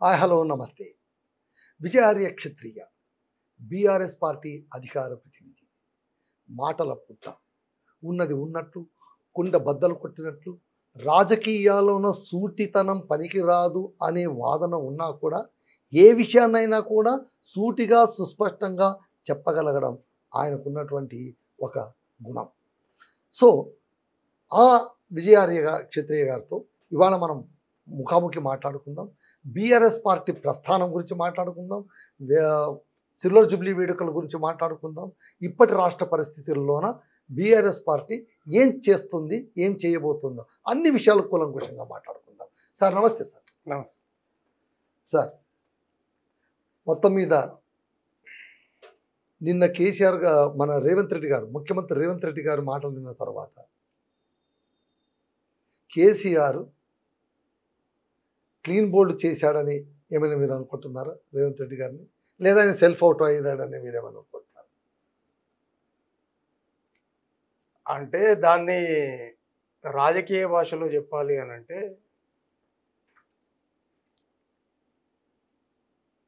Hello నమస్తే. విజయార్య క్షత్రియ BRS party అధికార ప్రతినిధి మాటల పుట్ట ఉన్నది ఉన్నట్టు కుండ బద్దలు కొట్టినట్లు రాజకీయాల్లోన సూటితనం పనికిరాదు అనే వాదన ఉన్నా కూడా ఏ విషయాన్నైనా కూడా సూటిగా సుస్పష్టంగా చెప్పగలగడం ఆయనకున్నటువంటి ఒక గుణం. సో ఆ విజయార్య క్షత్రియ గారితో ఇవాళ మనం ముఖాముఖి మాట్లాడుకుందాం. బీఆర్ఎస్ పార్టీ ప్రస్థానం గురించి మాట్లాడుకుందాం, సిల్వర్ జూబ్లీ వేడుకల గురించి మాట్లాడుకుందాం. ఇప్పటి రాష్ట్ర పరిస్థితుల్లోన బీఆర్ఎస్ పార్టీ ఏం చేస్తుంది, ఏం చేయబోతుందో అన్ని విషయాలు కూలంకుషంగా మాట్లాడుకుందాం. సార్ నమస్తే. సార్ నమస్తే సార్. మొత్తం మీద నిన్న కేసీఆర్ మన రేవంత్ రెడ్డి గారు, ముఖ్యమంత్రి రేవంత్ రెడ్డి గారు మాటలు విన్న తర్వాత కేసీఆర్ క్లీన్ బోల్డ్ చేశాడని ఏమైనా మీరు అనుకుంటున్నారా రేవంత్ రెడ్డి గారిని, లేదా ఆయన సెల్ఫ్ అవుట్ అయ్యాడని మీరేమైనా అనుకుంటున్నారు? అంటే దాన్ని రాజకీయ భాషలో చెప్పాలి అని అంటే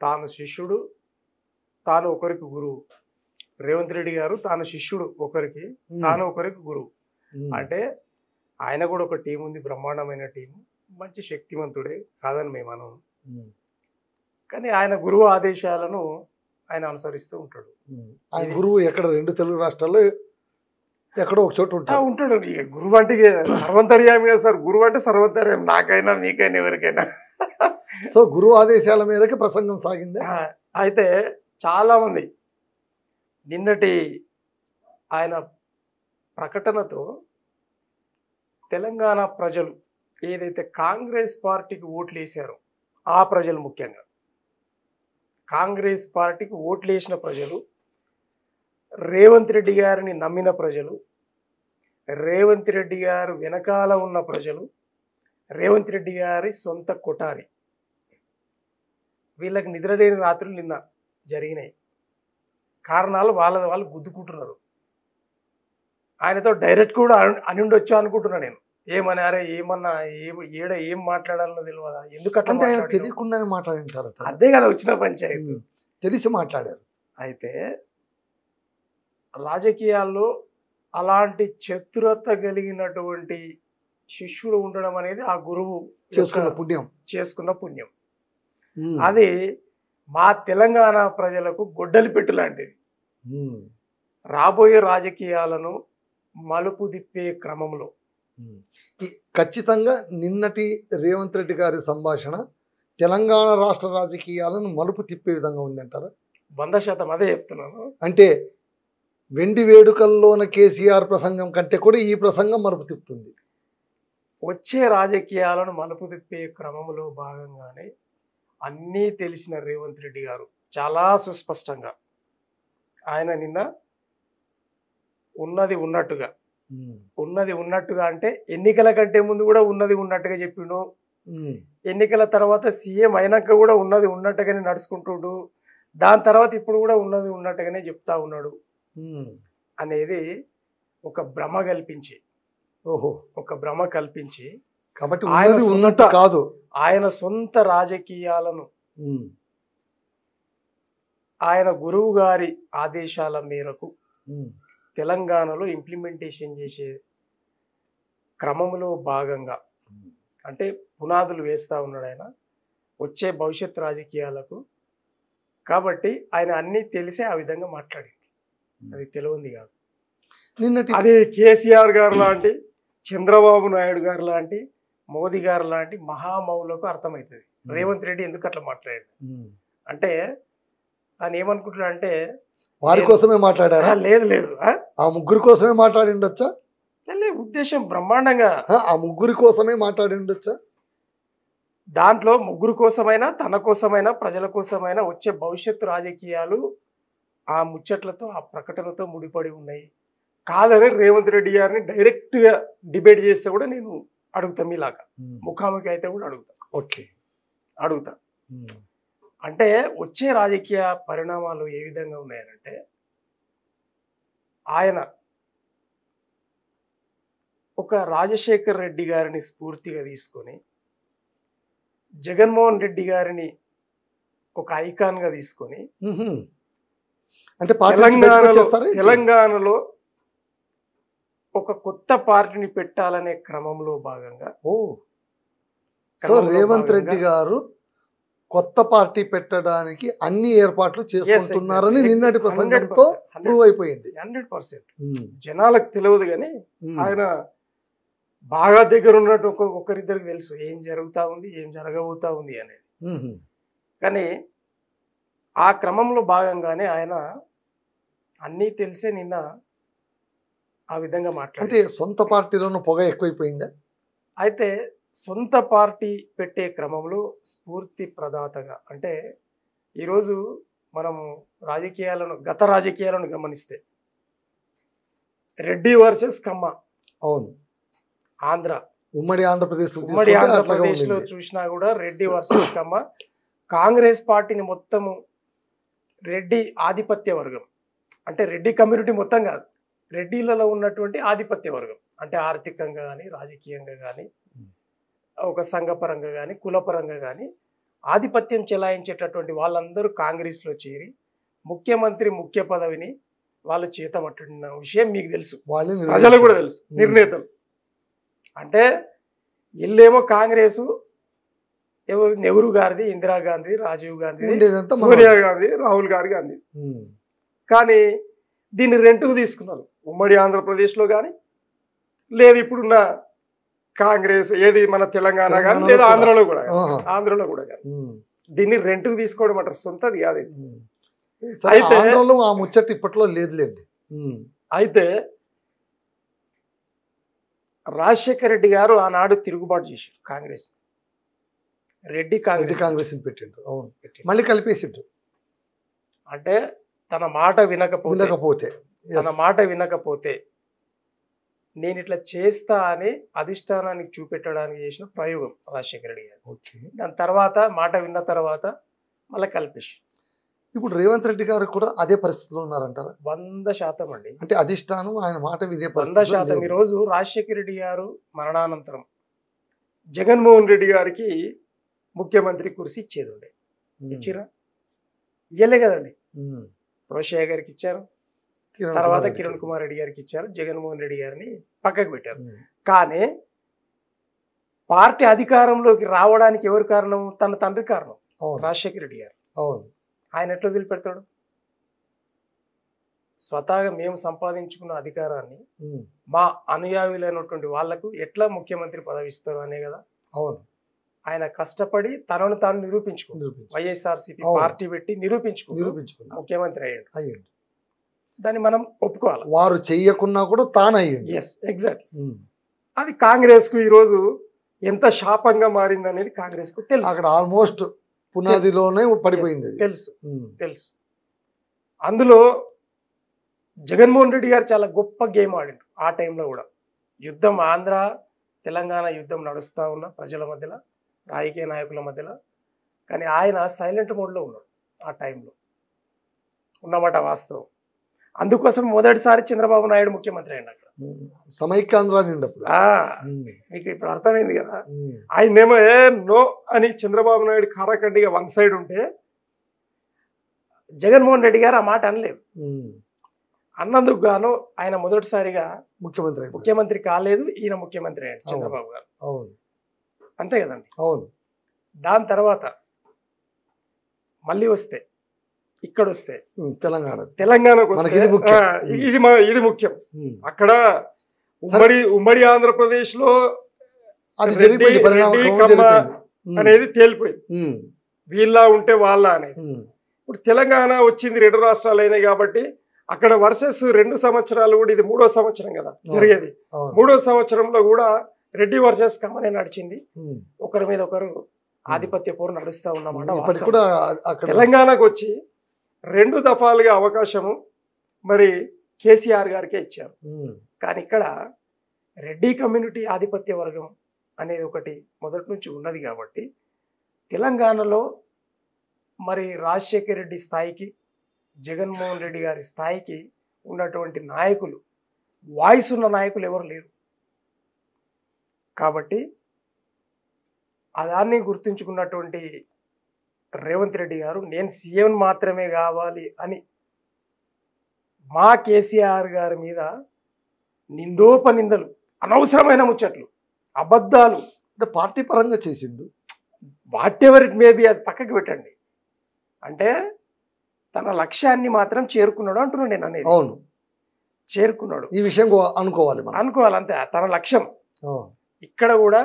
తాను శిష్యుడు, తాను ఒకరికి గురువు. రేవంత్ రెడ్డి గారు తాను శిష్యుడు ఒకరికి, తాను ఒకరికి గురువు. అంటే ఆయన కూడా ఒక టీం ఉంది, బ్రహ్మాండమైన టీం, మంచి శక్తివంతుడే కాదని మేము అనం. కానీ ఆయన గురువు ఆదేశాలను ఆయన అనుసరిస్తూ ఉంటాడు. ఆయన గురువు ఎక్కడ? రెండు తెలుగు రాష్ట్రాల్లో ఎక్కడో ఒక చోట ఉంటాడు. గురువు అంటే సర్వంతర్యామి కదా సార్. గురువు అంటే సర్వంతర్యామి, నాకైనా మీకైనా ఎవరికైనా. సో గురువు ఆదేశాల మేరకు ప్రసంగం సాగింది. అయితే చాలా మంది నిన్నటి ఆయన ప్రకటనతో తెలంగాణ ప్రజలు ఏదైతే కాంగ్రెస్ పార్టీకి ఓట్లు వేశారో ఆ ప్రజలు, ముఖ్యంగా కాంగ్రెస్ పార్టీకి ఓట్లు వేసిన ప్రజలు, రేవంత్ రెడ్డి గారిని నమ్మిన ప్రజలు, రేవంత్ రెడ్డి గారు వెనకాల ఉన్న ప్రజలు, రేవంత్ రెడ్డి గారి సొంత కొటారి, వీళ్ళకి నిద్రలేని రాత్రులు నిన్న జరిగినాయి. కారణాలు వాళ్ళు గుద్దుకుంటున్నారు. ఆయనతో డైరెక్ట్ కూడా అని ఉండొచ్చు అనుకుంటున్నా నేను. ఏమని, అరే ఏమన్నా ఏం మాట్లాడాలో తెలియదా, ఎందుకంటే తెలియకుండానే మాట్లాడింటారు. అదే కదా వచ్చిన పంచాయతీ, తెలిసి మాట్లాడారు. అయితే రాజకీయాల్లో అలాంటి చతురత కలిగినటువంటి శిష్యుడు ఉండడం అనేది ఆ గురువు చేసుకున్న పుణ్యం. అది మా తెలంగాణ ప్రజలకు గొడ్డలి పెట్టు లాంటిది. రాబోయే రాజకీయాలను మలుపు తిప్పే క్రమంలో ఖచ్చితంగా నిన్నటి రేవంత్ రెడ్డి గారి సంభాషణ తెలంగాణ రాష్ట్ర రాజకీయాలను మలుపు తిప్పే విధంగా ఉందంటారా? 100% అదే చెప్తున్నాను. అంటే వెండి వేడుకల్లోన కేసీఆర్ ప్రసంగం కంటే కూడా ఈ ప్రసంగం మలుపు తిప్పుతుంది. వచ్చే రాజకీయాలను మలుపు తిప్పే క్రమంలో భాగంగానే అన్నీ తెలిసిన రేవంత్ రెడ్డి గారు చాలా సుస్పష్టంగా ఆయన నిన్న ఉన్నది ఉన్నట్టుగా అంటే ఎన్నికల కంటే ముందు కూడా ఉన్నది ఉన్నట్టుగా చెప్పిండు, ఎన్నికల తర్వాత సీఎం అయినాక కూడా ఉన్నది ఉన్నట్టుగానే నడుచుకుంటుండు, దాని తర్వాత ఇప్పుడు కూడా ఉన్నది ఉన్నట్టుగానే చెప్తా ఉన్నాడు అనేది ఒక భ్రమ కల్పించి కాబట్టి ఆయన సొంత రాజకీయాలను ఆయన గురువు గారి ఆదేశాల మేరకు తెలంగాణలో ఇంప్లిమెంటేషన్ చేసే క్రమంలో భాగంగా, అంటే పునాదులు వేస్తూ ఉన్నాడు ఆయన వచ్చే భవిష్యత్ రాజకీయాలకు. కాబట్టి ఆయన అన్నీ తెలిసే ఆ విధంగా మాట్లాడింది, అది తెలియంది కాదు. అది కేసీఆర్ గారు లాంటి, చంద్రబాబు నాయుడు గారు లాంటి, మోదీ గారు లాంటి మహామౌలకు అర్థమవుతుంది రేవంత్ రెడ్డి ఎందుకు అట్లా మాట్లాడాడు అంటే. ఆయన ఏమనుకుంటున్నా అంటే వారి కోసమే మాట్లాడారా? లేదు ఆ ముగ్గురు కోసమే మాట్లాడి ఉండొచ్చా? ఉద్దేశం బ్రహ్మాండంగా ఆ ముగ్గురి కోసమే మాట్లాడి ఉండొచ్చా? దాంట్లో ముగ్గురు కోసమైనా, తన కోసమైనా, ప్రజల కోసమైనా వచ్చే భవిష్యత్తు రాజకీయాలు ఆ ముచ్చట్లతో, ఆ ప్రకటనతో ముడిపడి ఉన్నాయి కాదని రేవంత్ రెడ్డి గారిని డైరెక్ట్గా డిబేట్ చేస్తే కూడా నేను అడుగుతా, మీలాగా ముఖాముఖి అయితే కూడా అడుగుతా. అంటే వచ్చే రాజకీయ పరిణామాలు ఏ విధంగా ఉన్నాయనంటే, ఆయన ఒక రాజశేఖర్ రెడ్డి గారిని స్ఫూర్తిగా తీసుకొని జగన్మోహన్ రెడ్డి గారిని ఒక ఐకాన్ గా తీసుకొని అంటే పార్టీ నుంచి బయటకు వచ్చేస్తారా? తెలంగాణలో ఒక కొత్త పార్టీని పెట్టాలనే క్రమంలో భాగంగా సో రేవంత్ రెడ్డి గారు కొత్త పార్టీ పెట్టడానికి అన్ని ఏర్పాట్లు చేసుకుంటున్నారని నిన్నటి ప్రసంగంతో ప్రూవ్ అయిపోయింది. 100%. జనాలకు తెలియదు కానీ ఆయన బాగా దగ్గర ఉన్నట్టు ఒక్కొక్కరిద్దరికి తెలుసు ఏం జరుగుతా ఉంది, ఏం జరగబోతా ఉంది అనేది. కానీ ఆ క్రమంలో భాగంగానే ఆయన అన్నీ తెలిసే నిన్న ఆ విధంగా మాట్లాడారు. అంటే సొంత పార్టీలోనూ పొగ ఎక్కువైపోయిందా? అయితే సొంత పార్టీ పెట్టే క్రమంలో స్ఫూర్తి ప్రదాతగా, అంటే ఈరోజు మనము గత రాజకీయాలను గమనిస్తే రెడ్డి వర్సెస్ కమ్మ, అవును, ఉమ్మడి ఆంధ్రప్రదేశ్లో చూసినా కూడా రెడ్డి వర్సెస్ కమ్మ, కాంగ్రెస్ పార్టీని మొత్తము రెడ్డి ఆధిపత్య వర్గం, అంటే రెడ్డి కమ్యూనిటీ మొత్తం కాదు, రెడ్డిలలో ఉన్నటువంటి ఆధిపత్య వర్గం, అంటే ఆర్థికంగా కానీ రాజకీయంగా కానీ ఒక సంఘపరంగా కానీ కులపరంగా కానీ ఆధిపత్యం చెలాయించేటటువంటి వాళ్ళందరూ కాంగ్రెస్లో చేరి ముఖ్య పదవిని వాళ్ళు చేతమట్టున్న విషయం మీకు తెలుసు, ప్రజలకు కూడా తెలుసు, నిర్ణేతలు. అంటే వీళ్ళేమో కాంగ్రెసు నెహ్రూ గారిది, ఇందిరాగాంధీ, రాజీవ్ గాంధీ, సోనియా గాంధీ, రాహుల్ గాంధీ. కానీ దీన్ని రెంట్కు తీసుకున్నారు ఉమ్మడి ఆంధ్రప్రదేశ్లో కానీ, లేదు ఇప్పుడున్న కాంగ్రెస్ ఏది మన తెలంగాణ కానీ, లేదా ఆంధ్రలో కూడా కానీ దీన్ని రెంట్కు తీసుకోవడం అంటారు, సొంతది కాదు. అయితే ఆ ముచ్చట ఇప్పట్లో లేదులేండి. అయితే రాజశేఖర రెడ్డి గారు ఆనాడు తిరుగుబాటు చేశారు కాంగ్రెస్, రెడ్డి కాంగ్రెస్ పెట్టిండ్రు, అవును, మళ్ళీ కలిపేసిండ్రు. అంటే తన మాట వినకపోతే నేను ఇట్లా చేస్తా అని అధిష్టానానికి చూపెట్టడానికి చేసిన ప్రయోగం రాజశేఖర రెడ్డి గారు. దాని తర్వాత మాట విన్న తర్వాత మళ్ళీ కలిపేసి. ఇప్పుడు రేవంత్ రెడ్డి గారు కూడా అదే పరిస్థితిలో ఉన్నారంటారా? 100% అండి. అంటే అధిష్టానం ఆయన మాట వినే 100%. ఈరోజు రాజశేఖర రెడ్డి గారు మరణానంతరం జగన్మోహన్ రెడ్డి గారికి ముఖ్యమంత్రి కుర్చీ ఇచ్చేది ఉండే, ఇచ్చిరా? ఇయ్యలే కదండి. రోషయ్య గారికి ఇచ్చారు, తర్వాత కిరణ్ కుమార్ రెడ్డి గారికి ఇచ్చారు, జగన్మోహన్ రెడ్డి గారిని పక్కకు పెట్టారు. కానీ పార్టీ అధికారంలోకి రావడానికి ఎవరు కారణం? తన తండ్రి కారణం, రాజశేఖర రెడ్డి గారు. ఆయన ఎట్లా వదిలిపెడతాడు? స్వతహాగా మేము సంపాదించుకున్న అధికారాన్ని మా అనుయాయులైనటువంటి వాళ్లకు ఎట్లా ముఖ్యమంత్రి పదవి ఇస్తారు అనే కదా. ఆయన కష్టపడి తనను తాను నిరూపించుకున్నాడు, వైఎస్ఆర్సీపీ పార్టీ పెట్టి నిరూపించుకున్నాడు, ముఖ్యమంత్రి అయ్యాడు. దాన్ని మనం ఒప్పుకోవాలి. వారు చెయ్యకున్నా కూడా తాను అయ్యాడు. ఎగ్జాక్ట్. అది కాంగ్రెస్ కు ఈరోజు ఎంత శాపంగా మారింది అనేది కాంగ్రెస్ కు తెలుసు. అక్కడ ఆల్మోస్ట్ పునాదిలోనే పడిపోయింది. తెలుసు. అందులో జగన్మోహన్ రెడ్డి గారు చాలా గొప్ప గేమ్ ఆడిండు ఆ టైంలో కూడా. యుద్ధం ఆంధ్ర తెలంగాణ యుద్ధం నడుస్తూ ఉన్న ప్రజల మధ్యలో, రాజకీయ నాయకుల మధ్యలో. కానీ ఆయన సైలెంట్ మోడ్లో ఉన్నాడు ఆ టైంలో, ఉన్నమాట వాస్తవం. అందుకోసం మొదటిసారి చంద్రబాబు నాయుడు ముఖ్యమంత్రి అయ్యాడు అక్కడ. సమైక్యాంధ్ర మీకు ఇప్పుడు అర్థమైంది కదా. ఆయనేమో నో అని చంద్రబాబు నాయుడు కారాకండిగా వన్ సైడ్ ఉంటే, జగన్మోహన్ రెడ్డి గారు ఆ మాట అనలేదు. అన్నందుకు గాను ఆయన మొదటిసారిగా ముఖ్యమంత్రి కాలేదు, ఈయన ముఖ్యమంత్రి అయ్యాడు చంద్రబాబు గారు. అంతే కదండి. దాని తర్వాత మళ్ళీ వస్తే ఇక్కడ వస్తే తెలంగాణకు వస్తే ఇది ముఖ్యం. అక్కడ ఉమ్మడి ఆంధ్రప్రదేశ్ లో అనేది తేలిపోయింది, వీళ్ళ ఉంటే వాళ్ళ అనేది. ఇప్పుడు తెలంగాణ వచ్చింది, 2 రాష్ట్రాలు అయినాయి కాబట్టి అక్కడ వర్సెస్ 2 సంవత్సరాలు కూడా, ఇది 3వ సంవత్సరం కదా జరిగేది. 3వ సంవత్సరంలో కూడా రెడ్డి వర్సెస్ కమ్మనే నడిచింది. ఒకరి మీద ఒకరు ఆధిపత్య పోరు నడుస్తూ ఉన్నమాట. తెలంగాణకు వచ్చి 2 దఫాలుగా అవకాశము మరి కేసీఆర్ గారికే ఇచ్చారు. కానీ ఇక్కడ రెడ్డి కమ్యూనిటీ ఆధిపత్య వర్గం అనేది ఒకటి మొదటి నుంచి ఉన్నది కాబట్టి తెలంగాణలో మరి రాజశేఖర రెడ్డి స్థాయికి, జగన్మోహన్ రెడ్డి గారి స్థాయికి ఉన్నటువంటి నాయకులు, వాయిస్ ఉన్న నాయకులు ఎవరు లేరు. కాబట్టి దాన్ని గుర్తుంచుకున్నటువంటి రేవంత్ రెడ్డి గారు నేను సీఎం మాత్రమే కావాలి అని మా కేసీఆర్ గారి మీద నిందోపనిందలు, అనవసరమైన ముచ్చట్లు, అబద్ధాలు, అంటే పార్టీ పరంగా చేసిండు. వాట్ ఎవర్ ఇట్ మేబీ, అది పక్కకి పెట్టండి. అంటే తన లక్ష్యాన్ని మాత్రం చేరుకున్నాడు అంటున్నాడు నేను అనేది. అవును, చేరుకున్నాడు ఈ విషయం అనుకోవాలి మనం. అనుకోవాలి అంతే. తన లక్ష్యం ఇక్కడ కూడా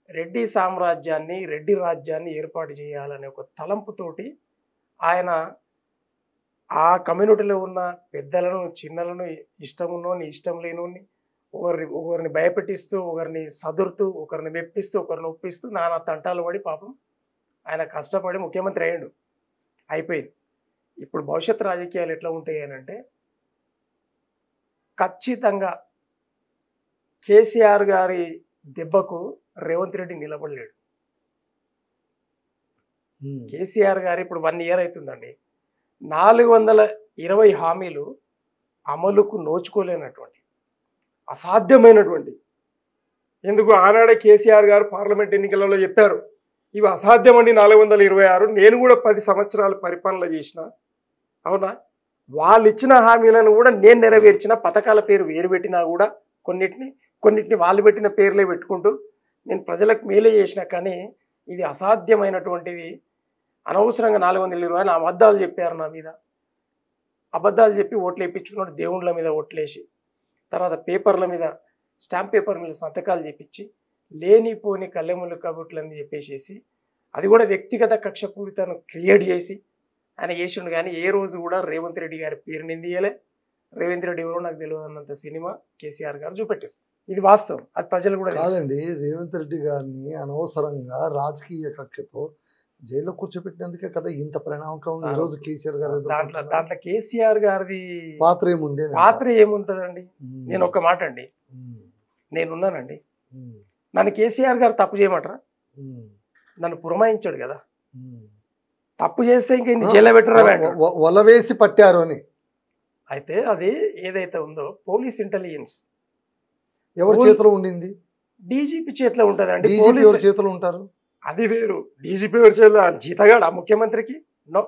రెడ్డి సామ్రాజ్యాన్ని, రెడ్డి రాజ్యాన్ని ఏర్పాటు చేయాలనే ఒక తలంపుతోటి ఆయన ఆ కమ్యూనిటీలో ఉన్న పెద్దలను, చిన్నలను, ఇష్టం ఉన్నోని, ఇష్టం లేనోని, ఒకరిని భయపెట్టిస్తూ, ఒకరిని సదురుతూ, ఒకరిని మెప్పిస్తూ, ఒకరిని ఒప్పిస్తూ నానా తంటాలు పడి పాపం ఆయన కష్టపడి ముఖ్యమంత్రి అయ్యాడు. అయిపోయింది. ఇప్పుడు భవిష్యత్ రాజకీయాలు ఎట్లా ఉంటాయి అని అంటే, ఖచ్చితంగా కేసీఆర్ గారి దెబ్బకు రేవంత్ రెడ్డి నిలబడలేడు. కేసీఆర్ గారు ఇప్పుడు 1 year అవుతుందండి, 420 హామీలు అమలుకు నోచుకోలేనటువంటి, అసాధ్యమైనటువంటి. ఎందుకు ఆనాడే కేసీఆర్ గారు పార్లమెంట్ ఎన్నికలలో చెప్పారు, ఇవి అసాధ్యమండి 426. నేను కూడా 10 సంవత్సరాలు పరిపాలన చేసిన. అవునా? వాళ్ళు ఇచ్చిన హామీలను కూడా నేను నెరవేర్చిన. పథకాల పేరు వేరు పెట్టినా కూడా కొన్నిటిని వాళ్ళు పెట్టిన పేర్లే పెట్టుకుంటూ నేను ప్రజలకు మేలే చేసిన. కానీ ఇది అసాధ్యమైనటువంటిది. అనవసరంగా 420 అబద్ధాలు చెప్పారు నా మీద. అబద్ధాలు చెప్పి ఓట్లు వేయించుకున్నాడు. దేవుళ్ళ మీద ఓట్లేసి, తర్వాత పేపర్ల మీద, స్టాంప్ పేపర్ మీద సంతకాలు చేపించి, లేనిపోని కళ్ళెములు కబుట్లని చెప్పేసేసి, అది కూడా వ్యక్తిగత కక్షపూరితను క్రియేట్ చేసి ఆయన చేసిండు. కానీ ఏ రోజు కూడా రేవంత్ రెడ్డి గారి పేరు నిందియలే. రేవంత్ రెడ్డి ఎవరో నాకు తెలియదు అన్నంత సినిమా కేసీఆర్ గారు చూపెట్టారు. ఇది వాస్తవం, అది ప్రజలు కూడా కాదండి. రేవంత్ రెడ్డి గారిని అనవసరంగా రాజకీయ కక్షతో జైల్లో కూర్చోపెట్టినందుకే కదా ఇంత పరిణామక్రమం ఈ రోజు కేసీఆర్ గారు. దాంట్లో కేసీఆర్ గారిది పాత్ర ఏముంది? పాత్ర ఏముంటుందండి? నేను ఒక్క మాట అండి, నేనున్నానండి. నన్ను కేసీఆర్ గారు తప్పు చేయమంటారా? నన్ను పురమాయించాడు కదా. తప్పు చేస్తే ఇంక ఇన్ని జైల్లో పెట్టరా? వలవేసి పట్టారు అని. అయితే అది ఏదైతే ఉందో పోలీస్ ఇంటెలిజెన్స్ ఎవరి చేతిలో ఉండింది? డీజీపీ చేతిలో ఉంటుందండి. పోలీసు చేతిలో ఉంటారు, అది వేరు. డీజీపీ ఎవరి చేతిలో? జీతగాడు ఆ ముఖ్యమంత్రికి? నో,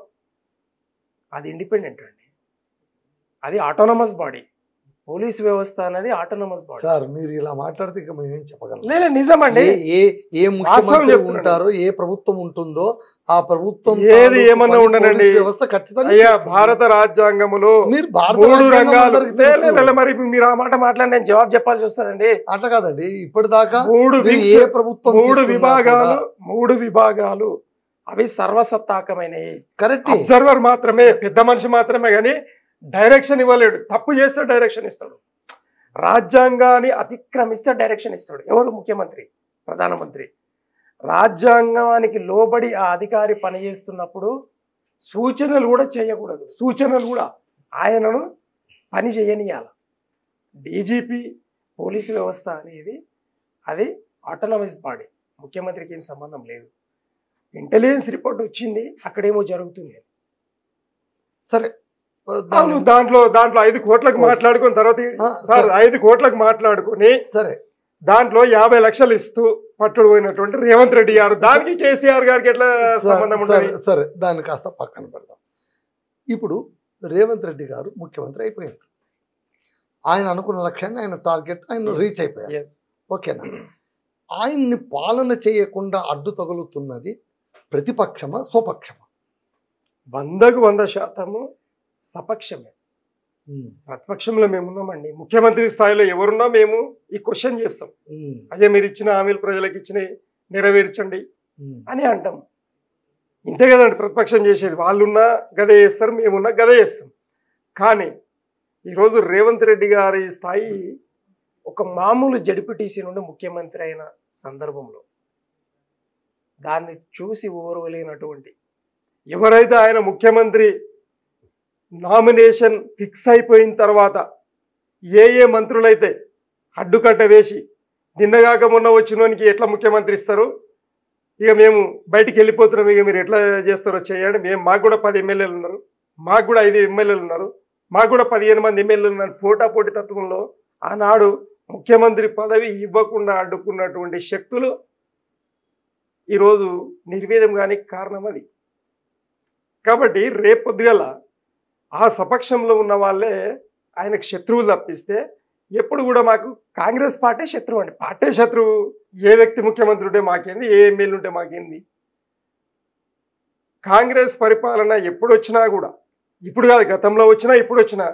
అది ఇండిపెండెంట్ అండి. అది ఆటోనమస్ బాడీ. పోలీస్ వ్యవస్థ అనేది ఆటోనమస్ బాడీ. సార్ మీరు ఇలా మాట్లాడితే ఇక మేము ఏం చెప్పగలం? లేదు, నిజమండి. ఏ ముఖ్యమంత్రి ఉంటారో, ఏ ప్రభుత్వం ఉంటుందో ఆ ప్రభుత్వం ఏది ఏమన్నా ఉండనండి వ్యవస్థ ఖచ్చితంగా. అయ్యా, భారత రాజ్యాంగంలో మీరు మరి మీరు ఆ మాట మాట్లాడి నేను జవాబు చెప్పాల్సి వస్తుందండి. అట్లా కాదండి. ఇప్పటిదాకా ఏ ప్రభుత్వం 3 విభాగాలు అవి సర్వసత్తాకమైనవి. కరెక్ట్. అబ్జర్వర్ మాత్రమే, పెద్ద మనిషి మాత్రమే, కానీ డైరెక్షన్ ఇవ్వలేడు. తప్పు చేస్తే డైరెక్షన్ ఇస్తాడు. రాజ్యాంగాన్ని అతిక్రమిస్తే డైరెక్షన్ ఇస్తాడు. ఎవరు? ముఖ్యమంత్రి, ప్రధానమంత్రి. రాజ్యాంగానికి లోబడి ఆ అధికారి పనిచేస్తున్నప్పుడు సూచనలు కూడా చేయకూడదు. సూచనలు కూడా ఆయనను పని చేయనియాలి. డీజీపీ, పోలీసు వ్యవస్థ అనేది అది ఆటోనమస్ బాడీ. ముఖ్యమంత్రికి ఏం సంబంధం లేదు. ఇంటెలిజెన్స్ రిపోర్ట్ వచ్చింది, అక్కడేమో జరుగుతుంది. సరే, దాంట్లో 5 కోట్లకు మాట్లాడుకుని తర్వాత సార్ 5 కోట్లకు మాట్లాడుకుని సరే దాంట్లో 50 లక్షలు ఇస్తూ పట్టుడు పోయినటువంటి రేవంత్ రెడ్డి గారు, దానికి కేసీఆర్ గారికి ఎట్లా సంబంధం ఉంటుంది? సరే, దాన్ని కాస్త పక్కన పెడదాం. ఇప్పుడు రేవంత్ రెడ్డి గారు ముఖ్యమంత్రి అయిపోయారు. ఆయన అనుకున్న లక్ష్యాన్ని, ఆయన టార్గెట్ ఆయన రీచ్ అయిపోయారు. ఓకేనా? ఆయన్ని పాలన చేయకుండా అడ్డు తగులుతున్నది ప్రతిపక్షమా, స్వపక్షమా? 100% సపక్షమే. ప్రతిపక్షంలో మేము ఉన్నామండి. ముఖ్యమంత్రి స్థాయిలో ఎవరున్నా మేము ఈ క్వశ్చన్ చేస్తాం. అదే మీరు ఇచ్చిన హామీలు ప్రజలకు ఇచ్చిన నెరవేర్చండి అని అంటాం. ఇంతే కదండి ప్రతిపక్షం చేసేది. వాళ్ళున్నా గదే చేస్తారు, మేమున్నా గదే చేస్తాం. కానీ ఈరోజు రేవంత్ రెడ్డి గారి స్థాయి ఒక మామూలు జడ్పీటీసీ నుండి ముఖ్యమంత్రి అయిన సందర్భంలో దాన్ని చూసి ఓర్వలేనటువంటి, ఎవరైతే ఆయన ముఖ్యమంత్రి నామినేషన్ ఫిక్స్ అయిపోయిన తర్వాత ఏ మంత్రులైతే అడ్డుకట్ట వేసి నిన్నగాక మొన్న వచ్చినోనికి ఎట్లా ముఖ్యమంత్రి ఇస్తారు, ఇక మేము బయటికి వెళ్ళిపోతున్నాం, ఇక మీరు ఎట్లా చేస్తారో చేయండి, మాకు కూడా 10 ఎమ్మెల్యేలు ఉన్నారు, మాకు కూడా 5 ఎమ్మెల్యేలు ఉన్నారు, మాకు కూడా 15 మంది ఎమ్మెల్యేలు ఉన్నారు, పోటాపోటీ తత్వంలో ఆనాడు ముఖ్యమంత్రి పదవి ఇవ్వకుండా అడ్డుకున్నటువంటి శక్తులు ఈరోజు నిర్వీర్యం కానీ కారణం అది. కాబట్టి రేపొద్దుగల ఆ సపక్షంలో ఉన్న వాళ్ళే ఆయనకు శత్రువులు తప్పిస్తే ఎప్పుడు కూడా మాకు కాంగ్రెస్ పార్టీ శత్రువు అండి. పార్టీ శత్రువు. ఏ వ్యక్తి ముఖ్యమంత్రి ఉంటే మాకేంది, ఏ ఎమ్మెల్యే ఉంటే మాకేంది. కాంగ్రెస్ పరిపాలన ఎప్పుడు వచ్చినా కూడా, ఇప్పుడు కాదు గతంలో వచ్చినా ఇప్పుడు వచ్చినా,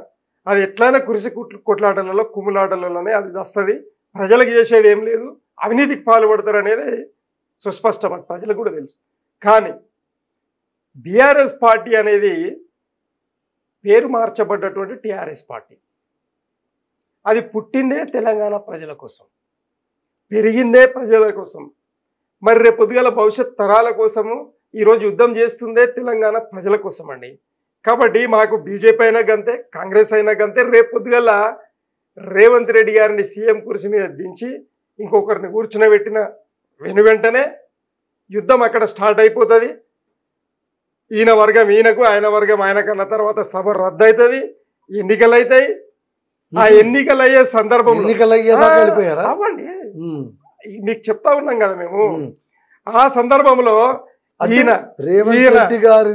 అది ఎట్లయినా కురిసి కొట్లాటలలో కుమ్ములాటలలోనే అది వస్తుంది. ప్రజలకు చేసేది ఏం లేదు, అవినీతికి పాల్పడతారు అనేది సుస్పష్టం, అది ప్రజలకు కూడా తెలుసు. కానీ బీఆర్ఎస్ పార్టీ అనేది పేరు మార్చబడ్డటువంటి టీఆర్ఎస్ పార్టీ. అది పుట్టిందే తెలంగాణ ప్రజల కోసం, పెరిగిందే ప్రజల కోసం. మరి రేపు పొద్దుగల భవిష్యత్ తరాల కోసము ఈరోజు యుద్ధం చేస్తుందే తెలంగాణ ప్రజల కోసం అండి. కాబట్టి మాకు బీజేపీ అయినా గంతే, కాంగ్రెస్ అయినా గంతే. రేపు పొద్దుగల రేవంత్ రెడ్డి గారిని సీఎం కుర్చీ మీద దించి ఇంకొకరిని కూర్చునబెట్టిన వెంటనే యుద్ధం అక్కడ స్టార్ట్ అయిపోతుంది. ఈయన వర్గం ఈయనకు, ఆయన వర్గం ఆయనకన్న తర్వాత సభ రద్దు అవుతుంది, ఎన్నికలు అవుతాయి. ఆ ఎన్నికలు అయ్యే సందర్భంలో అవ్వండి, మీకు చెప్తా ఉన్నాం కదా మేము. ఆ సందర్భంలో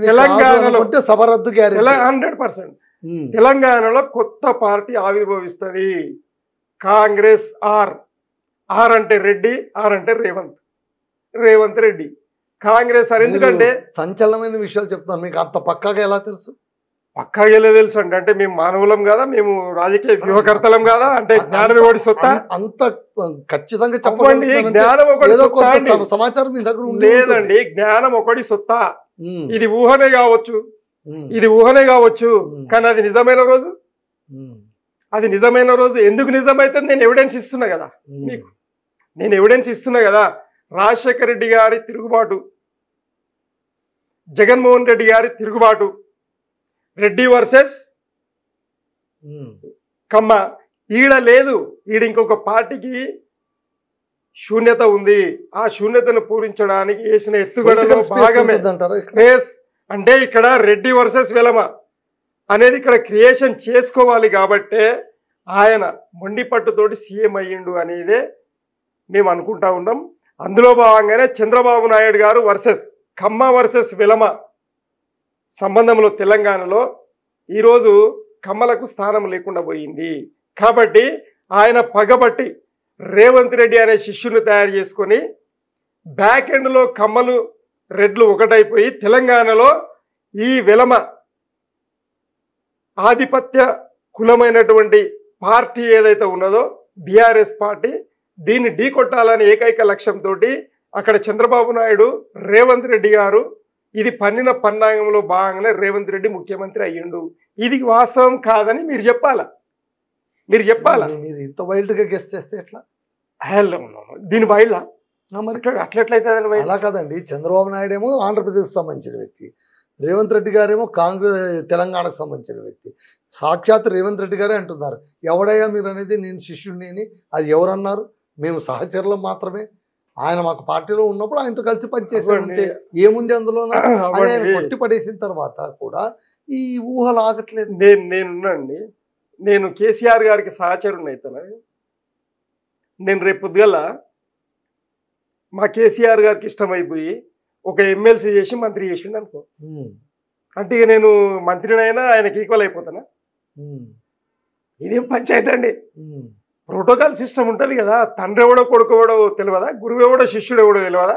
తెలంగాణలో 100% తెలంగాణలో కొత్త పార్టీ ఆవిర్భవిస్తుంది. కాంగ్రెస్ ఆర్ అంటే రెడ్డి, ఆర్ అంటే రేవంత్ రెడ్డి. కాంగ్రెస్ ఆర్. ఎందుకంటే సంచలనమైన విషయాలు చెప్తాను, మీకు అంత పక్కాగా ఎలా తెలుసు? పక్కాగా ఎలా తెలుసు అంటే మేము మానవులం కదా, మేము రాజకీయ వ్యూహకర్తలం కదా. అంటే జ్ఞానం ఒకటి సొత్తా, అంత ఖచ్చితంగా చెప్పండి. జ్ఞానం ఒకటి సమాచారం మీ దగ్గర లేదండి. జ్ఞానం ఒకటి సొత్తా. ఇది ఊహనే కావచ్చు, ఇది ఊహనే కావచ్చు, కానీ అది నిజమైన రోజు, అది నిజమైన రోజు ఎందుకు నిజమైతే నేను ఎవిడెన్స్ ఇస్తున్నా కదా మీకు, నేను ఎవిడెన్స్ ఇస్తున్నా కదా. రాజశేఖర రెడ్డి గారి తిరుగుబాటు, జగన్మోహన్ రెడ్డి గారి తిరుగుబాటు, రెడ్డి వర్సెస్ కమ్మ. ఈడ లేదు, ఈడ ఇంకొక పార్టీకి శూన్యత ఉంది. ఆ శూన్యతను పూరించడానికి వేసిన ఎత్తుగడలో భాగమే స్పేస్. అంటే ఇక్కడ రెడ్డి వర్సెస్ వెలమ అనేది ఇక్కడ క్రియేషన్ చేసుకోవాలి. కాబట్టే ఆయన మొండి పట్టుతోటి సీఎం అయ్యిండు అనేదే మేము అనుకుంటా ఉన్నాం. అందులో భాగంగానే చంద్రబాబు నాయుడు గారు వర్సెస్ కమ్మ వర్సెస్ వెలమ సంబంధంలో తెలంగాణలో ఈరోజు కమ్మలకు స్థానం లేకుండా పోయింది. కాబట్టి ఆయన పగబట్టి రేవంత్ రెడ్డి అనే శిష్యుని తయారు చేసుకొని బ్యాక్ ఎండ్లో కమ్మలు రెడ్లు ఒకటైపోయి తెలంగాణలో ఈ వెలమ ఆధిపత్య కులమైనటువంటి పార్టీ ఏదైతే ఉన్నదో బీఆర్ఎస్ పార్టీ, దీన్ని ఢీకొట్టాలని ఏకైక లక్ష్యంతో అక్కడ చంద్రబాబు నాయుడు, రేవంత్ రెడ్డి గారు ఇది పన్నిన పన్నాగంలో భాగంగానే రేవంత్ రెడ్డి ముఖ్యమంత్రి అయ్యిండు. ఇది వాస్తవం కాదని మీరు చెప్పాలా, మీరు చెప్పాలా. మీరు ఇంత వైల్డ్గా గెస్ట్ చేస్తే ఎట్లా? దీని వైల్డ్ మరి అట్లెట్లయితే అలా కాదండి. చంద్రబాబు నాయుడు ఏమో ఆంధ్రప్రదేశ్ సంబంధించిన వ్యక్తి, రేవంత్ రెడ్డి గారేమో తెలంగాణకు సంబంధించిన వ్యక్తి. సాక్షాత్ రేవంత్ రెడ్డి గారే అంటున్నారు, ఎవడయ్యా మీరు అనేది, నేను శిష్యుడిని అని. అది ఎవరన్నారు? మేము సహచరులు మాత్రమే, ఆయన మాకు పార్టీలో ఉన్నప్పుడు ఆయనతో కలిసి పనిచేసామంటే ఏముంది అందులో. ఆయన కొట్టి పడేసిన తర్వాత కూడా ఈ ఊహలు ఆగట్లేదు. నేనున్నాండి, నేను కేసీఆర్ గారికి సహచరుని అవుతాను. నేను రేపు పొద్దుగల మా కేసీఆర్ గారికి ఇష్టమైపోయి ఒక ఎమ్మెల్సీ చేసి మంత్రి చేసిండు అనుకో, అంటే ఇక నేను మంత్రినైనా ఆయనకి ఈక్వల్ అయిపోతానా? ఇదేం పంచాయతీ అండి. ప్రోటోకాల్ సిస్టమ్ ఉంటుంది కదా. తండ్రి ఎవడో కొడుకు ఎవడో తెలియదా, గురువు ఎవడో శిష్యుడు ఎవడో తెలియదా?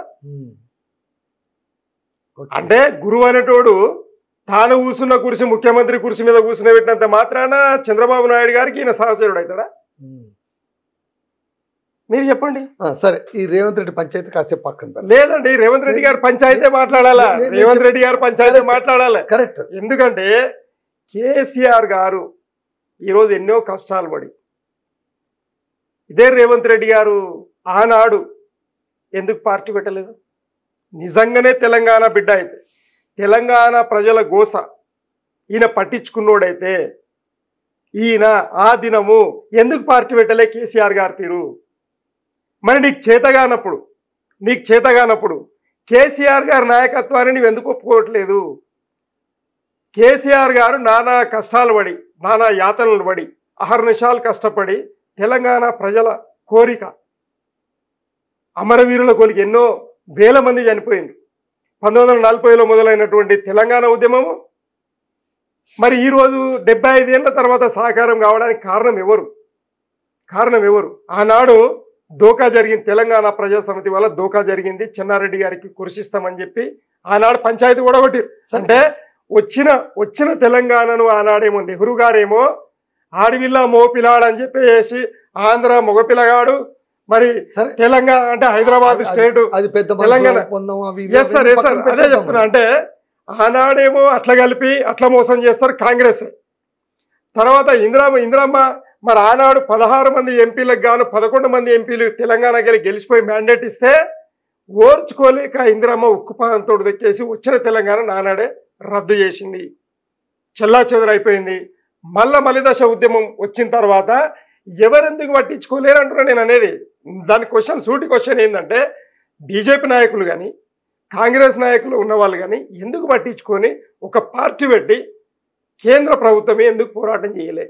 అంటే గురువు అనేటోడు తాను కూర్చున్న కుర్చీ, ముఖ్యమంత్రి కుర్చీ మీద కూర్చుని పెట్టినంత మాత్రాన చంద్రబాబు నాయుడు గారికి ఈయన సహచరుడు అవుతాడా? మీరు చెప్పండి. సరే, ఈ రేవంత్ రెడ్డి పంచాయతీ కాసేపు పక్కన లేదండి. రేవంత్ రెడ్డి గారు పంచాయతీ మాట్లాడాలా, రేవంత్ రెడ్డి గారు పంచాయతీ మాట్లాడాలి. కరెక్ట్. ఎందుకంటే కేసీఆర్ గారు ఈరోజు ఎన్నో కష్టాలు పడి, ఇదే రేవంత్ రెడ్డి గారు ఆనాడు ఎందుకు పార్టీ పెట్టలేదు? నిజంగానే తెలంగాణ బిడ్డ అయితే, తెలంగాణ ప్రజల గోస ఈయన పట్టించుకున్నోడైతే ఈయన ఆ దినము ఎందుకు పార్టీ పెట్టలే? కేసీఆర్ గారు తీరు. మరి నీకు చేతగానప్పుడు కేసీఆర్ గారి నాయకత్వాన్ని నువ్వు ఎందుకు ఒప్పుకోవట్లేదు? కేసీఆర్ గారు నానా కష్టాలు పడి, నానా యాతనలు పడి, అహర్నిశాలు కష్టపడి తెలంగాణ ప్రజల కోరిక, అమరవీరుల కోరిక, ఎన్నో వేల మంది చనిపోయింది. 1940లో మొదలైనటువంటి తెలంగాణ ఉద్యమము మరి ఈరోజు 75 ఏళ్ల తర్వాత సాకారం కావడానికి కారణం ఎవరు? ఆనాడు దోకా జరిగింది, తెలంగాణ ప్రజా సమితి వల్ల దోకా జరిగింది. చెన్నారెడ్డి గారికి కురిసిస్తామని చెప్పి ఆనాడు పంచాయతీ కూడా కొట్టిరు. అంటే వచ్చిన తెలంగాణను ఆనాడేమో నెహ్రూ గారేమో ఆడవిల్లా మోపిలాడు అని చెప్పేసి ఆంధ్ర మగపిల్లగాడు, మరి తెలంగాణ అంటే Hyderabad state Telangana. Yes sir అదే చెప్తున్నా. అంటే ఆనాడేమో అట్లా కలిపి అట్లా మోసం చేస్తారు కాంగ్రెస్. తర్వాత ఇందిరమ్మ మరి ఆనాడు 16 మంది ఎంపీలకు గాను 11 మంది ఎంపీలు తెలంగాణకి గెలిచిపోయి మ్యాండేట్ ఇస్తే ఓర్చుకోలేక ఇందిరమ్మ ఉక్కుపాదంతో దక్కేసి వచ్చిన తెలంగాణ నానాడే రద్దు చేసింది, చెల్లాచెదరైపోయింది. మళ్ళీ దశ ఉద్యమం వచ్చిన తర్వాత ఎవరెందుకు పట్టించుకోలేరు అంటున్నా నేను అనేది. దాని సూటి క్వశ్చన్ ఏంటంటే బీజేపీ నాయకులు కానీ కాంగ్రెస్ నాయకులు ఉన్నవాళ్ళు కానీ ఎందుకు పట్టించుకొని ఒక పార్టీ పెట్టి కేంద్ర ప్రభుత్వమే ఎందుకు పోరాటం చేయలే?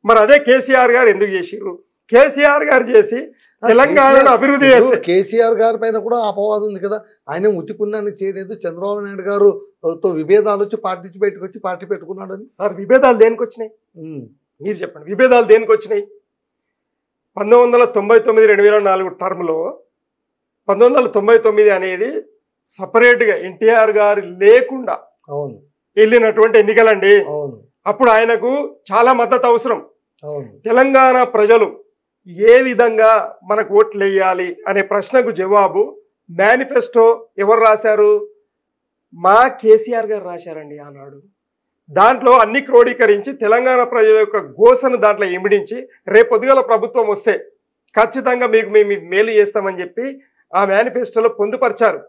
మరి అదే కేసీఆర్ గారు ఎందుకు చేసిర్రు? కేసీఆర్ గారు చేసి తెలంగాణను అభివృద్ధి చేసి కేసీఆర్ గారి పైన కూడా అపవాదం ఉంది కదా, ఆయన ఉతికున్నాన్ని చేయలేదు, చంద్రబాబు నాయుడు గారుతో విభేదాలు వచ్చి పార్టీ నుంచి బయటకు వచ్చి పార్టీ పెట్టుకున్నాడు అని. సార్ విభేదాలు దేనికి వచ్చినాయి మీరు చెప్పండి, విభేదాలు దేనికి వచ్చినాయి? 1999-2004 టర్మ్లో 1999 అనేది సపరేట్గా ఎన్టీఆర్ గారు లేకుండా వెళ్ళినటువంటి ఎన్నికలండి. అప్పుడు ఆయనకు చాలా మద్దతు అవసరం. తెలంగాణ ప్రజలు ఏ విధంగా మనకు ఓట్లు వేయాలి అనే ప్రశ్నకు జవాబు మేనిఫెస్టో ఎవరు రాశారు? మా కేసీఆర్ గారు రాశారండి ఆనాడు. దాంట్లో అన్ని క్రోడీకరించి తెలంగాణ ప్రజల యొక్క గోసను దాంట్లో ఇమిడించి రేపొద్దుగల ప్రభుత్వం వస్తే ఖచ్చితంగా మేము మేలు చేస్తామని చెప్పి ఆ మేనిఫెస్టోలో పొందుపరిచారు.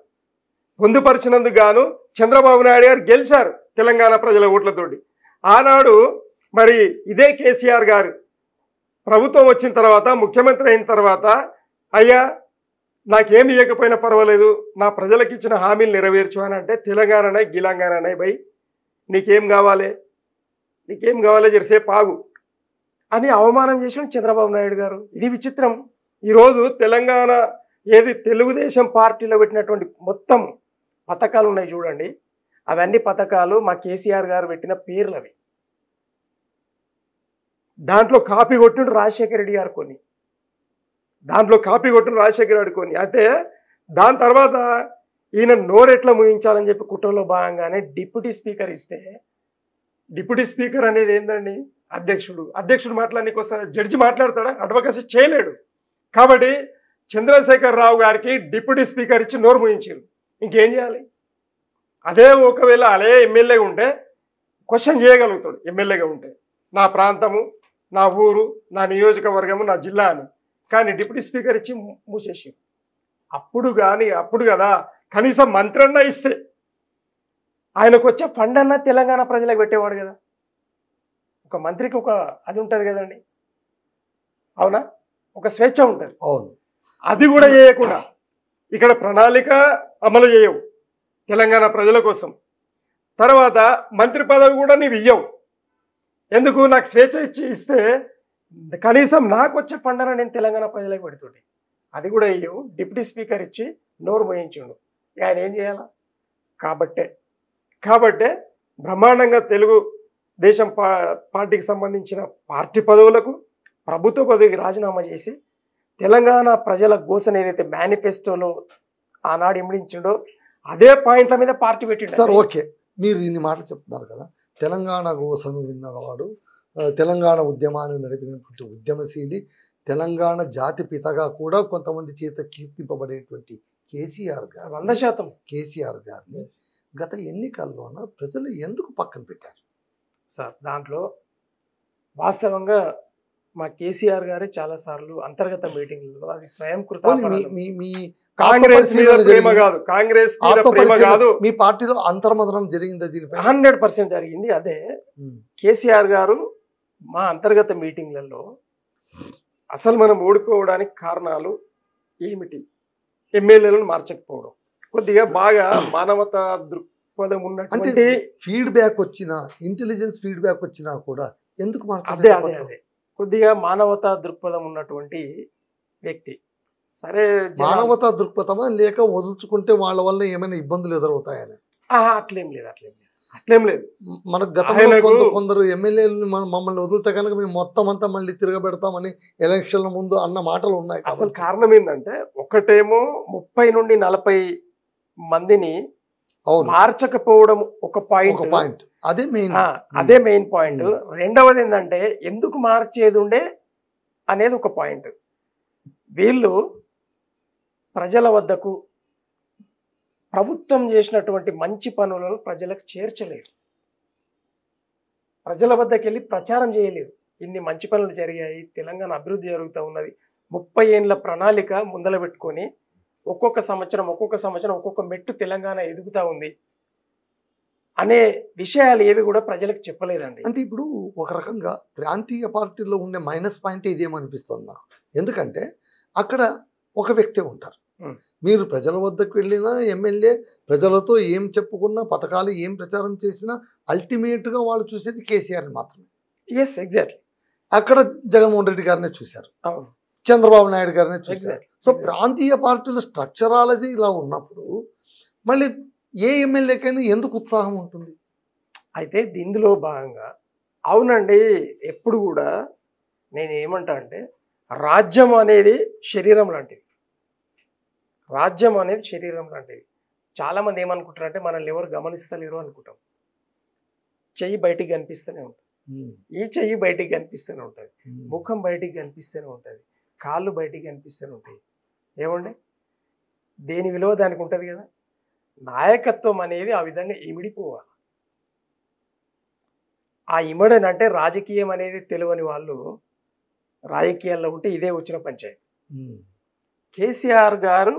పొందుపరిచినందుకు గాను చంద్రబాబు నాయుడు గారు గెలిచారు తెలంగాణ ప్రజల ఓట్లతోటి. ఆనాడు మరి ఇదే కేసీఆర్ గారు ప్రభుత్వం వచ్చిన తర్వాత ముఖ్యమంత్రి అయిన తర్వాత అయ్యా నాకేమి ఇవ్వకపోయినా పర్వాలేదు, నా ప్రజలకు ఇచ్చిన హామీలు నెరవేర్చు అని అంటే తెలంగాణనే గిలంగాణనే బై నీకేం కావాలి జరసేపు ఆగు అని అవమానం చేసిన చంద్రబాబు నాయుడు గారు. ఇది విచిత్రం. ఈరోజు తెలంగాణ ఏది తెలుగుదేశం పార్టీలో పెట్టినటువంటి మొత్తం పథకాలు ఉన్నాయి చూడండి, అవన్నీ పథకాలు మా కేసీఆర్ గారు పెట్టిన పేర్లు అవి. దాంట్లో కాపీ కొట్టిన రాజశేఖర రెడ్డి గారు కొన్ని, అయితే దాని తర్వాత ఈయన నోరెట్లా ముగించాలని చెప్పి కుట్రలో భాగంగానే డిప్యూటీ స్పీకర్ ఇస్తే, డిప్యూటీ స్పీకర్ అనేది ఏంటండి అధ్యక్షుడు మాట్లాడడానికి వస్తారు, జడ్జి మాట్లాడతాడా? అడ్వకసీ చేయలేడు. కాబట్టి చంద్రశేఖర్ రావు గారికి డిప్యూటీ స్పీకర్ ఇచ్చి నోరు ముగించారు. ఇంకేం చేయాలి? అదే ఒకవేళ అదే ఎమ్మెల్యేగా ఉంటే క్వశ్చన్ చేయగలుగుతాడు. ఎమ్మెల్యేగా ఉంటే నా ప్రాంతము, నా ఊరు, నా నియోజకవర్గము, నా జిల్లా అని. కానీ డిప్యూటీ స్పీకర్ ఇచ్చి మూసేసి అప్పుడు కదా కనీసం మంత్రి అన్నా ఇస్తే ఆయనకు వచ్చే ఫండ్ అన్నా తెలంగాణ ప్రజలకు పెట్టేవాడు కదా. ఒక మంత్రికి ఒక అది ఉంటుంది కదండి, అవునా? ఒక స్వేచ్ఛ ఉంటుంది. అవును. అది కూడా చేయకుండా ఇక్కడ ప్రణాళిక అమలు చేయవు తెలంగాణ ప్రజల కోసం. తర్వాత మంత్రి పదవి కూడా నీవు ఇయ్యవు. ఎందుకు? నాకు స్వేచ్ఛ ఇస్తే కనీసం నాకు వచ్చే ఫండ్ అన్నా నేను తెలంగాణ ప్రజలకు పెడుతుండే. అది కూడా ఇయ్యవు. డిప్యూటీ స్పీకర్ ఇచ్చి నోరు మోయించుండు. ఆయన ఏం చేయాలా? కాబట్టే బ్రహ్మాండంగా తెలుగు దేశం పార్టీకి సంబంధించిన పార్టీ పదవులకు ప్రభుత్వ పదవికి రాజీనామా చేసి తెలంగాణ ప్రజల గోసను ఏదైతే మేనిఫెస్టోలో ఆనాడు ఇమిడించిండో అదే పాయింట్ల మీద పార్టీ పెట్టిండు. సార్ ఓకే, మీరు ఇన్ని మాటలు చెప్తున్నారు కదా, తెలంగాణ గోసను విన్నవాడు, తెలంగాణ ఉద్యమాన్ని నడిపినటువంటి ఉద్యమశీలి, తెలంగాణ జాతి పితగా కూడా కొంతమంది చేత కీర్తింపబడేటువంటి కేసీఆర్ గారు 100% కేసీఆర్ గారిని గత ఎన్నికల్లోన ప్రజలు ఎందుకు పక్కన పెట్టారు సార్? దాంట్లో వాస్తవంగా మా కేసీఆర్ గారే చాలా సార్లు అంతర్గత మీటింగ్లలో అది స్వయం కాంగ్రెస్ మీద ప్రేమ కాదు, కాంగ్రెస్ మీద ప్రేమ కాదు, మీ పార్టీలో అంతర్మదనం జరిగింది, దీనిపై 100% జరిగింది. అదే కేసీఆర్ గారు మా అంతర్గత మీటింగ్లలో అసలు మనం ఓడిపోవడానికి కారణాలు ఏమిటి, ఎమ్మెల్యేలను మార్చకపోవడం, కొద్దిగా బాగా మానవతా దృక్పథం ఉన్నటువంటి ఫీడ్బ్యాక్ వచ్చినా, ఇంటెలిజెన్స్ ఫీడ్బ్యాక్ వచ్చినా కూడా ఎందుకు అదే కొద్దిగా మానవతా దృక్పథం ఉన్నటువంటి వ్యక్తి సరే మానవతా దృక్పథమా లేక వదులుచుకుంటే వాళ్ళ వల్ల ఏమైనా ఇబ్బందులు ఎదురవుతాయని? అట్లేం లేదు, అట్లేం లేదు. మనకు గతంలో కొందరు ఎమ్మెల్యేలు మమ్మల్ని వదిలితే కనుక మేము మొత్తం అంతా మళ్ళీ తిరగబెడతామని ఎలక్షన్ల ముందు అన్న మాటలు ఉన్నాయి. అసలు కారణం ఏంటంటే ఒకటేమో 30 నుండి 40 మందిని మార్చకపోవడం ఒక పాయింట్, అదే మెయిన్ పాయింట్. రెండవది ఏంటంటే ఎందుకు మార్చేది ఉండే అనేది ఒక పాయింట్. వీళ్ళు ప్రజల వద్దకు ప్రభుత్వం చేసినటువంటి మంచి పనులను ప్రజలకు చేర్చలేరు, ప్రజల వద్దకు వెళ్ళి ప్రచారం చేయలేరు. ఇన్ని మంచి పనులు జరిగాయి, తెలంగాణ అభివృద్ధి జరుగుతూ ఉన్నది, 30 ఏళ్ళ ప్రణాళిక ముందల పెట్టుకొని ఒక్కొక్క సంవత్సరం ఒక్కొక్క మెట్టు తెలంగాణ ఎదుగుతూ ఉంది అనే విషయాలు ఏవి కూడా ప్రజలకు చెప్పలేదండి. అంటే ఇప్పుడు ఒక రకంగా ప్రాంతీయ పార్టీలో ఉండే మైనస్ పాయింట్ ఇదేమనిపిస్తుంది నాకు. ఎందుకంటే అక్కడ ఒక వ్యక్తి ఉంటారు, మీరు ప్రజల వద్దకు వెళ్ళినా ఎమ్మెల్యే ప్రజలతో ఏం చెప్పుకున్నా పథకాలు ఏం ప్రచారం చేసినా అల్టిమేట్గా వాళ్ళు చూసేది కేసీఆర్ మాత్రమే. Yes, exactly. అక్కడ జగన్మోహన్ రెడ్డి గారినే చూశారు, చంద్రబాబు నాయుడు గారినే చూశారు. సో ప్రాంతీయ పార్టీల స్ట్రక్చరాలజీ ఇలా ఉన్నప్పుడు మళ్ళీ ఏ ఎమ్మెల్యేకైనా ఎందుకు ఉత్సాహం ఉంటుంది? అయితే ఇందులో భాగంగా అవునండి, ఎప్పుడు కూడా నేను ఏమంటా అంటే రాజ్యం అనేది శరీరం లాంటిది, చాలామంది ఏమనుకుంటారంటే మనల్ని ఎవరు గమనిస్తలేరు అనుకుంటాం. చెయ్యి బయటికి కనిపిస్తూనే ఉంటుంది, ఈ చెయ్యి బయటికి కనిపిస్తూనే ఉంటుంది, ముఖం బయటికి కనిపిస్తూనే ఉంటుంది, కాళ్ళు బయటికి కనిపిస్తూనే ఉంటాయి. ఏమండి, దేని విలువ దానికి ఉంటుంది కదా. నాయకత్వం అనేది ఆ విధంగా ఇమిడిపోవాలి. ఆ ఇమడనంటే రాజకీయం అనేది తెలియని వాళ్ళు రాజకీయాల్లో ఉంటే ఇదే వచ్చిన పంచాయతీ. కేసీఆర్ గారు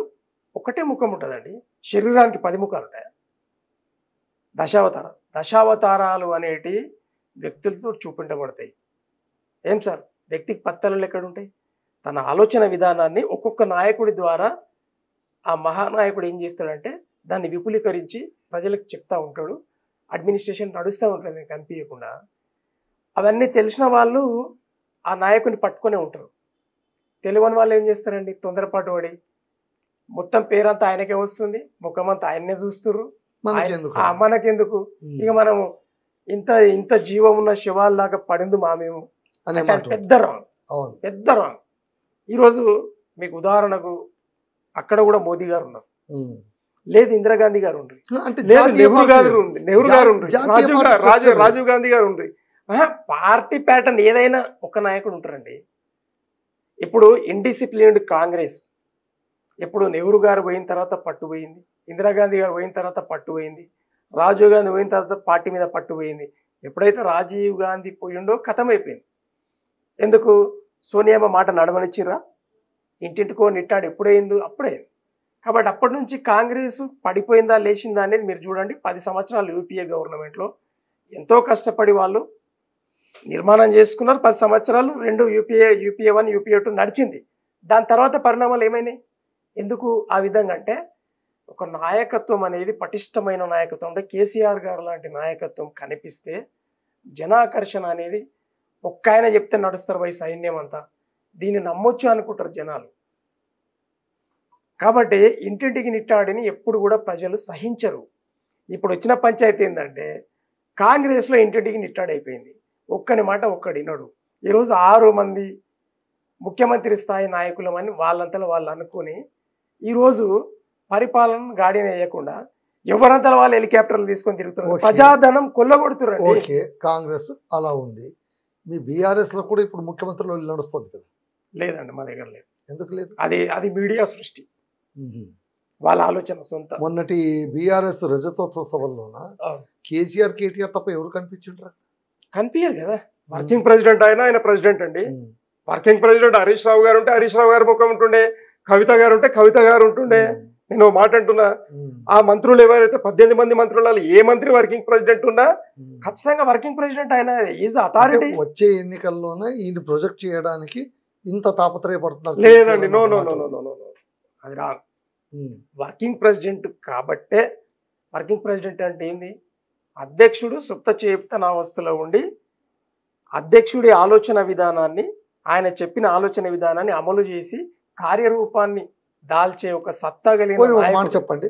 ఒకటే ముఖం ఉంటుందండి, శరీరానికి 10 ముఖాలు ఉంటాయి. దశావతారాలు అనేటి వ్యక్తులతో చూపించబడతాయి. ఏం సార్, వ్యక్తికి 10 తలలు ఎక్కడ ఉంటాయి? తన ఆలోచన విధానాన్ని ఒక్కొక్క నాయకుడి ద్వారా ఆ మహానాయకుడు ఏం చేస్తాడంటే దాన్ని విపులీకరించి ప్రజలకు చెప్తా ఉంటాడు. అడ్మినిస్ట్రేషన్ నడుస్తూ ఉంటుంది కనిపించకుండా. అవన్నీ తెలిసిన వాళ్ళు ఆ నాయకుని పట్టుకునే ఉంటారు. తెలియని వాళ్ళు ఏం చేస్తారండి, తొందరపాటు పడి మొత్తం పేరంతా ఆయనకే వస్తుంది, ముఖమంతా ఆయన్నే చూస్తుర్రు, మనకెందుకు, ఇక మనము ఇంత జీవం ఉన్న శివాల్లాగా పడింది మేము పెద్ద రాంగ్. ఈరోజు మీకు ఉదాహరణకు అక్కడ కూడా మోదీ గారు ఉన్నారు, లేదు ఇందిరాగాంధీ గారు ఉండ్రి, లేదు నెహ్రూ గారు ఉండ్రి, రాజీవ్ గాంధీ గారు ఉండ్రి. పార్టీ ప్యాటర్న్ ఏదైనా ఒక నాయకుడు ఉంటారండి. ఇప్పుడు ఇండిసిప్లిన్డ్ కాంగ్రెస్ ఎప్పుడు నెహ్రూ గారు పోయిన తర్వాత పట్టుపోయింది, ఇందిరాగాంధీ గారు పోయిన తర్వాత పట్టుపోయింది, రాజీవ్ గాంధీ పోయిన తర్వాత పార్టీ మీద పట్టుపోయింది. ఎప్పుడైతే రాజీవ్ గాంధీ పోయిండో కథమైపోయింది. ఎందుకు? సోనియామ్మ మాట నడవనిచ్చిర్రా, ఇంటింటికో నిట్టాడు ఎప్పుడైందో అప్పుడైంది. కాబట్టి అప్పటి నుంచి కాంగ్రెస్ పడిపోయిందా లేచిందా అనేది మీరు చూడండి. 10 సంవత్సరాలు యూపీఏ గవర్నమెంట్లో ఎంతో కష్టపడి వాళ్ళు నిర్మాణం చేసుకున్నారు. 10 సంవత్సరాలు 2 యూపీఏ 1 యూపీఏ 2 నడిచింది. దాని తర్వాత పరిణామాలు ఏమైనాయి? ఎందుకు ఆ విధంగా అంటే ఒక నాయకత్వం అనేది పటిష్టమైన నాయకత్వం అంటే కేసీఆర్ గారు లాంటి నాయకత్వం కనిపిస్తే జనాకర్షణ అనేది ఒక్క ఆయన చెప్తే నడుస్తారు వై సైన్యం అంతా, దీన్ని నమ్మొచ్చు అనుకుంటారు జనాలు. కాబట్టి ఇంటింటికి నిట్టాడిని ఎప్పుడు కూడా ప్రజలు సహించరు. ఇప్పుడు వచ్చిన పంచాయతీ ఏంటంటే కాంగ్రెస్లో ఇంటింటికి నిట్టాడైపోయింది. ఒక్కని మాట ఒక్కడు వినడు. ఈరోజు 6 మంది ముఖ్యమంత్రి స్థాయి నాయకులమని వాళ్ళంతలో వాళ్ళు అనుకుని ఈరోజు పరిపాలన గాడిన వేయకుండా ఎవరంతలో వాళ్ళు హెలికాప్టర్లు తీసుకొని తిరుగుతున్నారు, ప్రజాధనం కొల్లగొడుతున్నారు. ఓకే, కాంగ్రెస్ అలా ఉంది. మీ బీఆర్ఎస్ లో కూడా ఇప్పుడు ముఖ్యమంత్రులు నడుస్తుంది కదా? లేదండి, మా దగ్గర లేదు. ఎందుకు లేదు? అది మీడియా సృష్టి, వాళ్ళ ఆలోచన సొంత. మొన్నటి బీఆర్ఎస్ రజతోత్సవ సభల్లోన కేసీఆర్ కేటీఆర్ తప్ప ఎవరు కనిపించిండ్రా? కనిపించారు కదా. వర్కింగ్ ప్రెసిడెంట్ ఆయన ప్రెసిడెంట్ అండి. వర్కింగ్ ప్రెసిడెంట్ హరీష్ రావు గారు ఉంటే హరీష్ రావు గారు ముఖం ఉంటుండే, కవిత గారు ఉంటే కవిత గారు ఉంటుండే. నేను మాట అంటున్నా, ఆ మంత్రులు ఎవరైతే 18 మంది మంత్రులలో ఏ మంత్రి వర్కింగ్ ప్రెసిడెంట్ ఉన్నా ఖచ్చితంగా వర్కింగ్ ప్రెసిడెంట్ ఆయన ఈజ్ అథారిటీ. వచ్చే ఎన్నికల్లోనే ఈయన ప్రొజెక్ట్ చేయడానికి ఇంత తాపత్రయపడుతున్నారు? లేదండి, నో, అది రాంగ్. వర్కింగ్ ప్రెసిడెంట్ కాబట్టే, వర్కింగ్ ప్రెసిడెంట్ అంటే ఏంది? అధ్యక్షుడు సుప్త చేతనావస్థలో ఉండి అధ్యక్షుడి ఆలోచన విధానాన్ని, ఆయన చెప్పిన ఆలోచన విధానాన్ని అమలు చేసి కార్యరూపాన్ని దాల్చే ఒక సత్తా కలిగిన పోనీ ఒక మాట నాయకుడు. చెప్పండి.